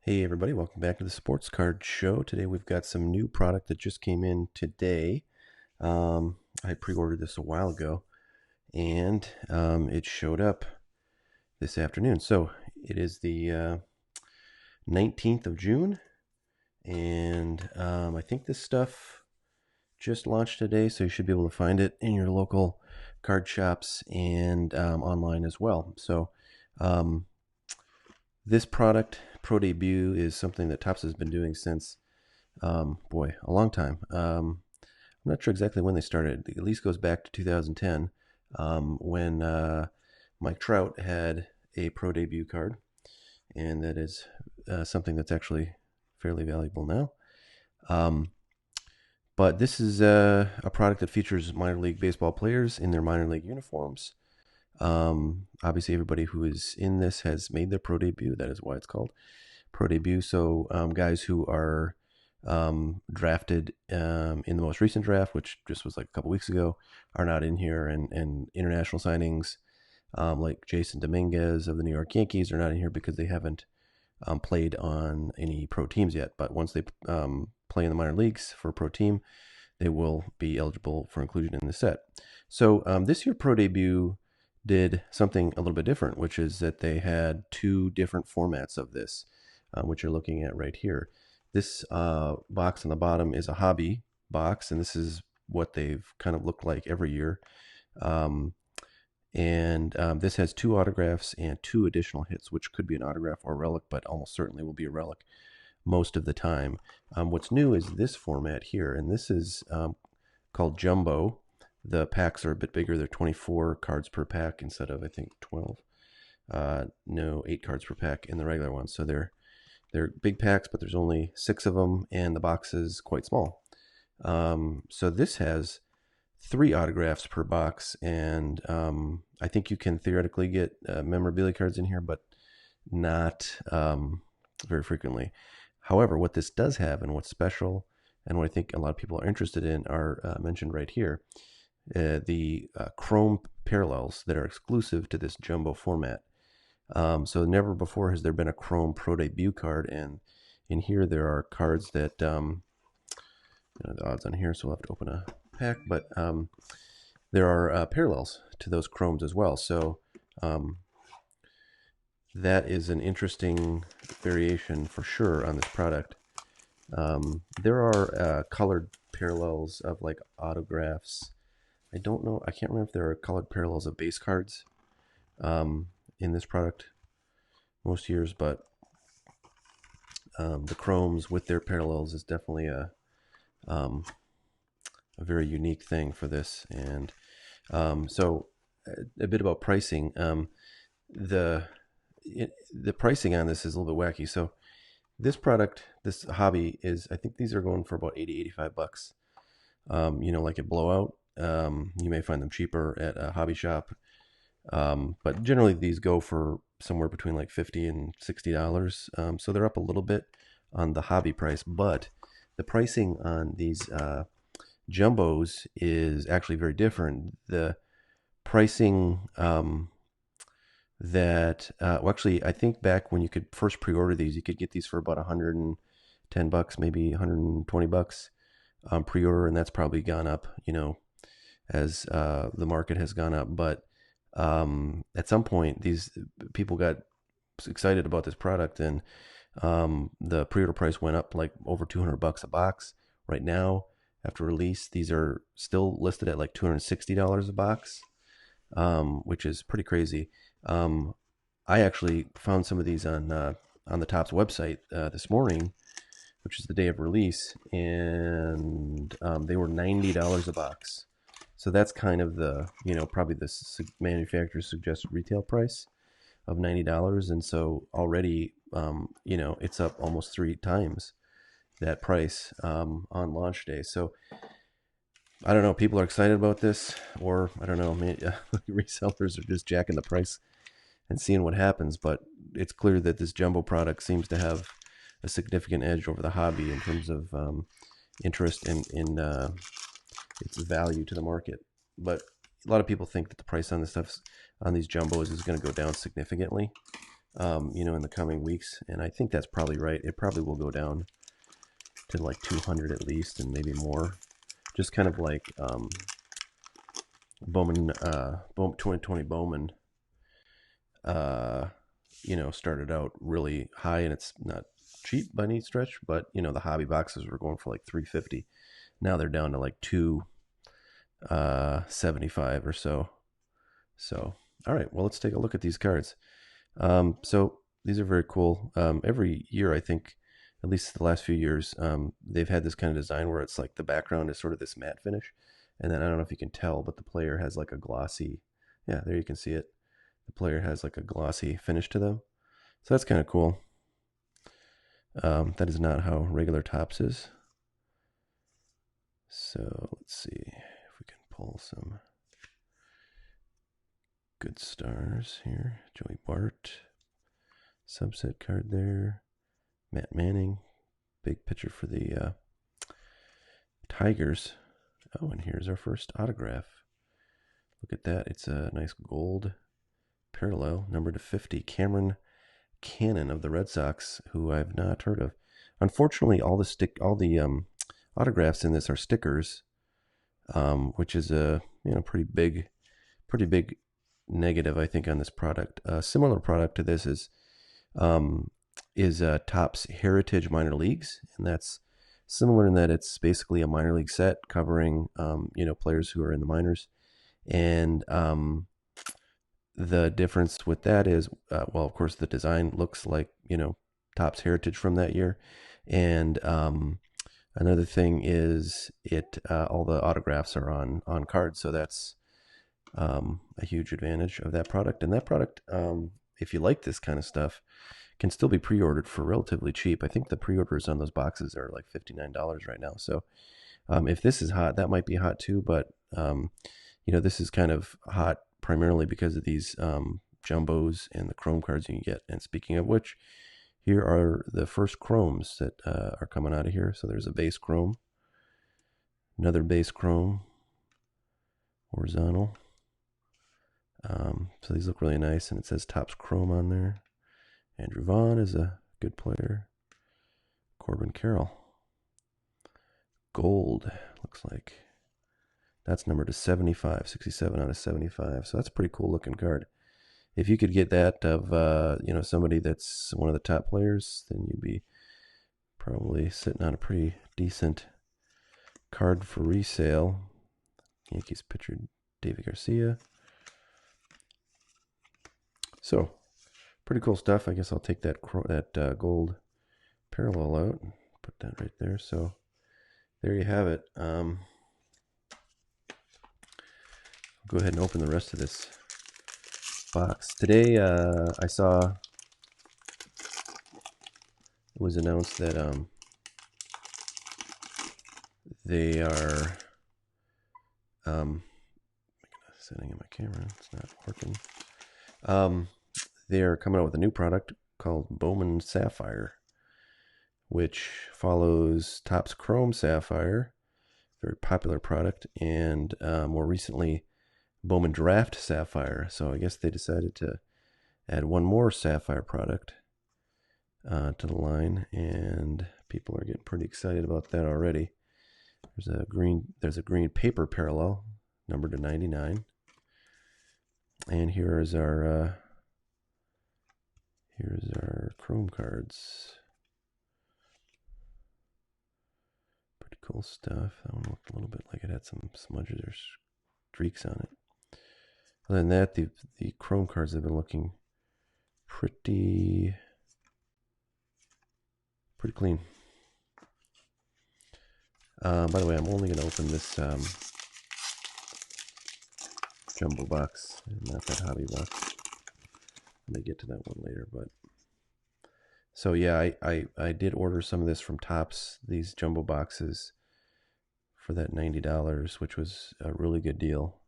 Hey everybody, welcome back to the Sports Card Show. Today we've got some new product that just came in today. I pre-ordered this a while ago, and it showed up this afternoon. So it is the 19th of June, and I think this stuff just launched today, so you should be able to find it in your local card shops and online as well. So um, this product, Pro Debut, is something that Topps has been doing since a long time. I'm not sure exactly when they started. It at least goes back to 2010, when Mike Trout had a Pro Debut card, and that is something that's actually fairly valuable now. Um, but this is a product that features minor league baseball players in their minor league uniforms. Obviously, everybody who is in this has made their Pro Debut. That is why it's called Pro Debut. So guys who are drafted in the most recent draft, which just was like a couple weeks ago, are not in here, and international signings like Jason Dominguez of the New York Yankees are not in here because they haven't played on any pro teams yet. But once they play in the minor leagues for a pro team, they will be eligible for inclusion in the set. So this year, Pro Debut did something a little bit different, which is that they had two different formats of this, which you're looking at right here. This box on the bottom is a hobby box, and this is what they've kind of looked like every year. Um, and this has two autographs and two additional hits, which could be an autograph or a relic, but almost certainly will be a relic most of the time. What's new is this format here, and this is called Jumbo. The packs are a bit bigger. They're 24 cards per pack instead of, I think, 12. No, 8 cards per pack in the regular one. So they're big packs, but there's only 6 of them, and the box is quite small. So this has 3 autographs per box, and I think you can theoretically get memorabilia cards in here, but not very frequently. However, what this does have, and what's special, and what I think a lot of people are interested in, are mentioned right here. The chrome parallels that are exclusive to this jumbo format. So never before has there been a chrome Pro Debut card, and in here there are cards that the odds on here, so we'll have to open a pack, but there are parallels to those chromes as well. So that is an interesting variation for sure on this product. There are colored parallels of like autographs. I don't know. I can't remember if there are colored parallels of base cards in this product most years, but the chromes with their parallels is definitely a very unique thing for this. And so a bit about pricing. The the pricing on this is a little bit wacky. So this product, this hobby, is, I think these are going for about 80, $85. Like at Blowout. You may find them cheaper at a hobby shop. But generally these go for somewhere between like $50 and $60. So they're up a little bit on the hobby price, but the pricing on these jumbos is actually very different. The pricing actually, I think back when you could first pre-order these, you could get these for about $110, maybe $120 pre-order, and that's probably gone up, as the market has gone up. But at some point, these people got excited about this product, and the pre-order price went up like over $200 a box. Right now, after release, these are still listed at like $260 a box, which is pretty crazy. I actually found some of these on the Topps website this morning, which is the day of release, and they were $90 a box. So that's kind of the, probably the manufacturer's suggested retail price of $90, and so already, it's up almost 3 times that price on launch day. So I don't know. People are excited about this, or I don't know. Maybe, resellers are just jacking the price and seeing what happens. But it's clear that this jumbo product seems to have a significant edge over the hobby in terms of interest in its value to the market. But a lot of people think that the price on this stuff, on these jumbos, is going to go down significantly. in the coming weeks. And I think that's probably right. It probably will go down to like 200 at least, and maybe more. Just kind of like Bowman, 2020 Bowman, started out really high, and it's not cheap by any stretch, but the hobby boxes were going for like 350. Now they're down to like 275 or so. So, all right, well, let's take a look at these cards. So these are very cool. Every year, I think, at least the last few years, they've had this kind of design where it's like the background is sort of this matte finish, and then I don't know if you can tell, but the player has like a glossy. Yeah, there you can see it. The player has like a glossy finish to them, so that's kind of cool. That is not how regular Topps is. So let's see if we can pull some good stars here. Joey Bart, subset card there. Matt Manning, big picture for the Tigers. Oh, and here's our first autograph. Look at that. It's a nice gold parallel, number to 50. Cameron Cannon of the Red Sox, who I've not heard of. Unfortunately, all the autographs in this are stickers, which is a pretty big negative, I think, on this product. A similar product to this is Topps Heritage Minor Leagues, and that's similar in that it's basically a minor league set covering players who are in the minors, and the difference with that is, well, of course, the design looks like Topps Heritage from that year, and another thing is all the autographs are on cards, so that's a huge advantage of that product. And that product, if you like this kind of stuff, can still be pre-ordered for relatively cheap. I think the pre-orders on those boxes are like $59 right now. So if this is hot, that might be hot too. But this is kind of hot primarily because of these jumbos and the chrome cards you can get. And speaking of which, here are the first chromes that are coming out of here. So there's a base chrome, another base chrome, horizontal. So these look really nice, and it says Topps Chrome on there. Andrew Vaughn is a good player. Corbin Carroll. Gold, looks like. That's numbered to 75, 67 out of 75. So that's a pretty cool looking card. If you could get that of somebody that's one of the top players, then you'd be probably sitting on a pretty decent card for resale. Yankees pitcher David Garcia. So, pretty cool stuff. I guess I'll take that gold parallel out and put that right there. So, there you have it. I'll go ahead and open the rest of this box. Today, I saw it was announced that they are setting in my camera. It's not working. They are coming out with a new product called Bowman Sapphire, which follows Topps Chrome Sapphire, very popular product, and more recently Bowman Draft Sapphire. So I guess they decided to add one more Sapphire product to the line, and people are getting pretty excited about that already. There's a green paper parallel, numbered to 99. And here's our Chrome cards. Pretty cool stuff. That one looked a little bit like it had some smudges or streaks on it. Other than that, the Chrome cards have been looking pretty clean. By the way, I'm only going to open this jumbo box, not that hobby box. I may get to that one later, but so yeah, I did order some of this from Topps, these jumbo boxes, for that $90, which was a really good deal.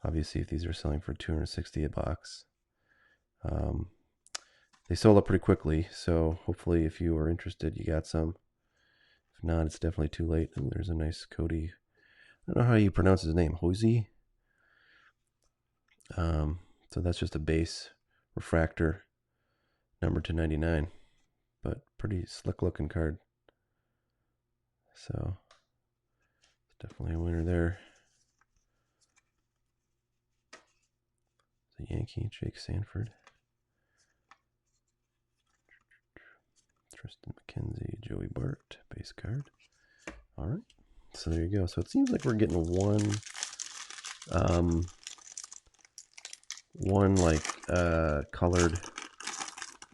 Obviously, if these are selling for $260 a box, they sold up pretty quickly. So hopefully, if you are interested, you got some. If not, it's definitely too late. And there's a nice Cody. I don't know how you pronounce his name, Hosey. So that's just a base refractor numbered to 99, but pretty slick looking card. So definitely a winner there. The Yankee, Jake Sanford. Tristan McKenzie, Joey Bart, base card. All right, so there you go. So it seems like we're getting one like colored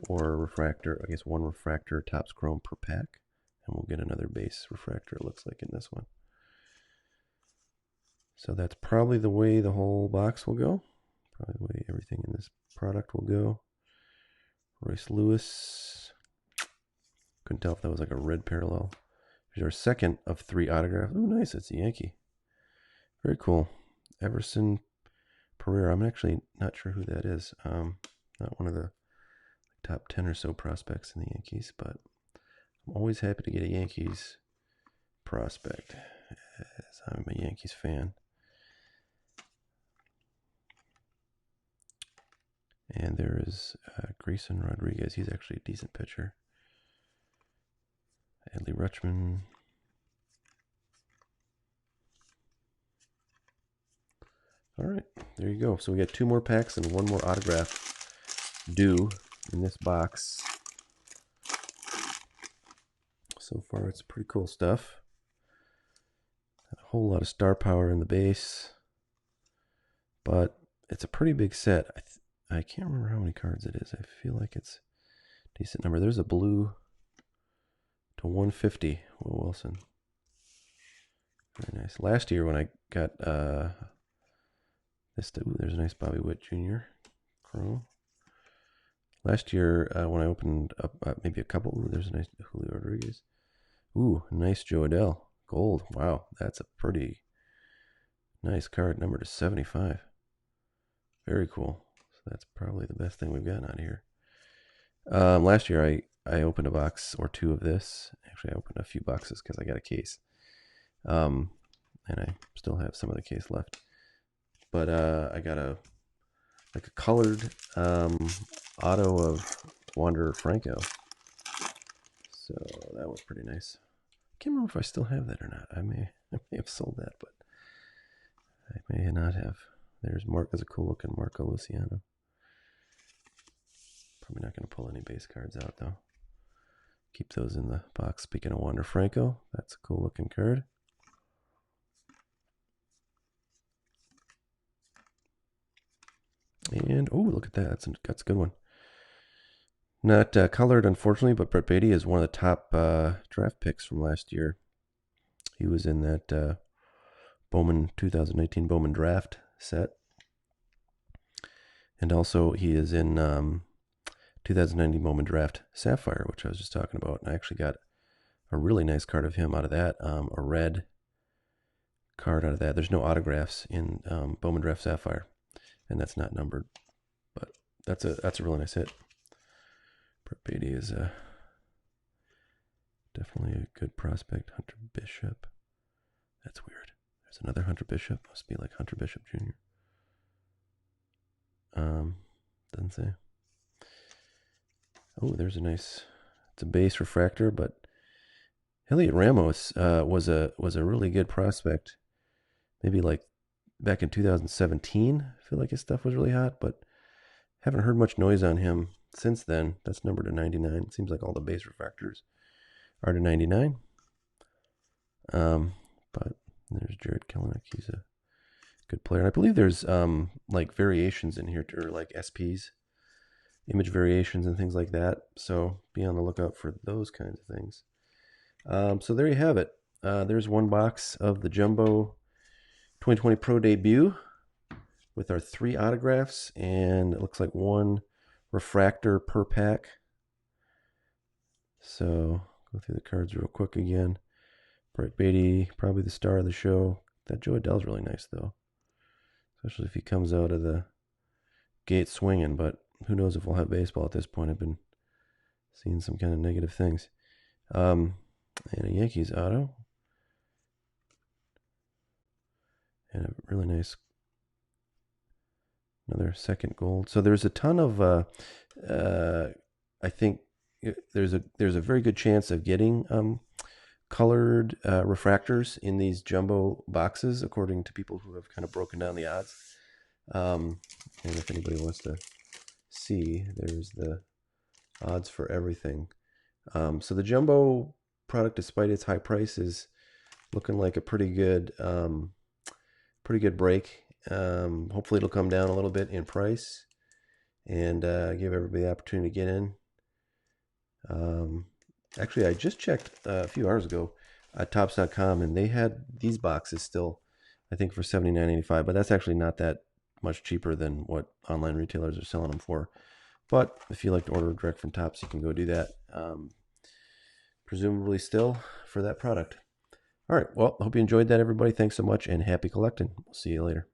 or refractor. I guess one refractor Topps Chrome per pack, and we'll get another base refractor. It looks like in this one. So that's probably the way the whole box will go. Probably the way everything in this product will go. Royce Lewis. Couldn't tell if that was like a red parallel. Here's our second of 3 autographs. Oh, nice. That's a Yankee. Very cool. Everson Pereira. I'm actually not sure who that is. Not one of the top 10 or so prospects in the Yankees, but I'm always happy to get a Yankees prospect, as I'm a Yankees fan. And there is Grayson Rodriguez. He's actually a decent pitcher. Adley Rutschman. All right, there you go. So we got 2 more packs and 1 more autograph due in this box. So far, it's pretty cool stuff. A whole lot of star power in the base, but it's a pretty big set. I can't remember how many cards it is. I feel like it's a decent number. There's a blue to 150, Will Wilson. Very nice. Last year when I got this, there's a nice Bobby Witt Jr. Chrome. Last year when I opened up maybe a couple, there's a nice Julio Rodriguez. Ooh, nice Jo Adell. Gold. Wow, that's a pretty nice card. Number to 75. Very cool. So that's probably the best thing we've gotten out of here. Last year I opened a box or 2 of this. Actually, I opened a few boxes because I got a case. And I still have some of the case left. But I got a colored auto of Wander Franco. So that was pretty nice. I can't remember if I still have that or not. I may have sold that, but I may not have. There's a cool looking Marco Luciano. Probably not going to pull any base cards out though. Keep those in the box. Speaking of Wander Franco, that's a cool looking card. And oh, look at that. That's a good one. Not colored, unfortunately, but Brett Baty is one of the top draft picks from last year. He was in that Bowman 2019 Bowman draft set. And also he is in 2019 Bowman draft Sapphire, which I was just talking about. And I actually got a really nice card of him out of that, a red card out of that. There's no autographs in Bowman draft Sapphire, and that's not numbered. But that's a really nice hit. Brett Baty is definitely a good prospect. Hunter Bishop. That's weird. There's another Hunter Bishop. Must be like Hunter Bishop Jr. Doesn't say. Oh, there's a nice. It's a base refractor, but Elliot Ramos was a really good prospect. Maybe like back in 2017. I feel like his stuff was really hot, but haven't heard much noise on him since then. That's numbered to 99. It seems like all the base refractors are to 99. But there's Jared Kelenic. He's a good player. And I believe there's like variations in here, or like SPs, image variations and things like that. So be on the lookout for those kinds of things. So there you have it. There's one box of the Jumbo 2020 Pro Debut with our 3 autographs, and it looks like 1 refractor per pack. So go through the cards real quick again. Brett Baty, probably the star of the show. That Jo Adell's really nice though, especially if he comes out of the gate swinging. But who knows if we'll have baseball at this point? I've been seeing some kind of negative things. And a Yankees auto, and a really nice another second gold. So there's a ton of I think there's a very good chance of getting colored refractors in these jumbo boxes, according to people who have kind of broken down the odds. And if anybody wants to see, there's the odds for everything. So the jumbo product, despite its high price, is looking like a pretty good break. Hopefully it'll come down a little bit in price and give everybody the opportunity to get in. Actually, I just checked a few hours ago at Topps.com, and they had these boxes still, I think, for $79.85. But that's actually not that much cheaper than what online retailers are selling them for. But if you like to order direct from Topps, you can go do that. Presumably still for that product. All right. Well, I hope you enjoyed that, everybody. Thanks so much, and happy collecting. We'll see you later.